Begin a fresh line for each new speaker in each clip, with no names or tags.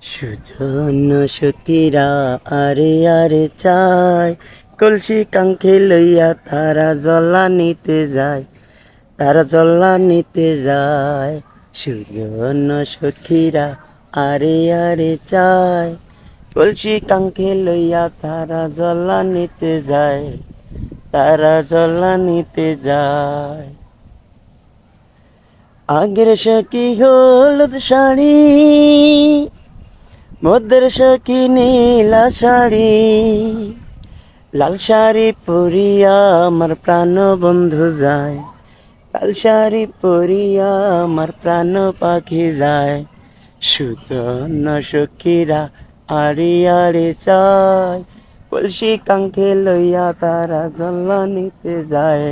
সুজন সখীরা আরে আরে চায়, কলসি কাঙ্খে লইয়া তারা জলা নিতে যায়, তারা জলা নিতে যায়। সুজন সখীরা আরে আরে চায়, কলসি কাঙ্খে লইয়া তারা জলা নিতে যায়, তারা জলা নিতে যায়। আগের সখী হলুদ শাড়ি, মধ্যের সখী নীলা শাড়ি, লাল শাড়ি পরিয়া আমার প্রাণ বন্ধু যায়, লাল শাড়ি পরিয়া আমার প্রাণ পাখি যায়। সুজন সখীরা আড়ি আড়ি চায়, কলসি কাঙ্খে লইয়া তারা জল্লা নিতে যায়,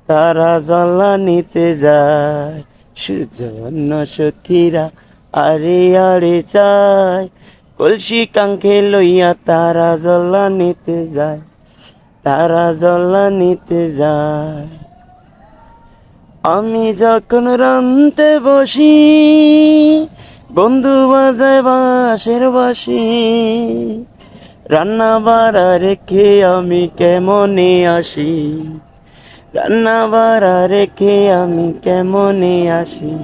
তারা জল্লা নিতে যায়। সুজন সখীরা আরে আরে চায়, কলসি কাঙ্খে লইয়া তারা জল্লা নিতে যায়, তারা জল্লা নিতে যায়। আমি যখন রানতে বসি, বন্ধু বাজায় বাঁশের বাঁশি, রান্না বাড়া রেখে আমি কেমনে আসি, রান্না বাড়া রেখে আমি কেমনে আসি।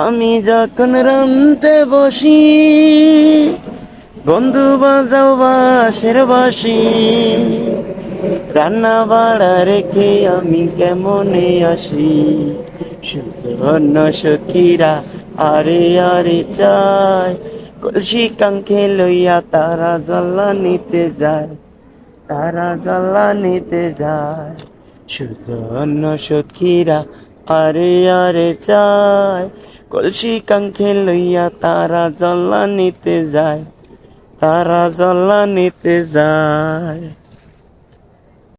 আমি যখন রানতে বসি, বন্ধু বাজাও বাঁশের বাঁশি, রান্না বাড়া রেখে আমি কেমনে আসি। সুজন সখীরা আরে আরে চায়, কলসি কাঙ্খে লইয়া তারা জল্লা নিতে যায়, তারা জল্লা নিতে যায়। সুজন সখীরা আরে আরে চায়, কলসি কাঙ্খে লইয়া তারা জল্লা নিতে যায়, তারা জল্লা নিতে যায়।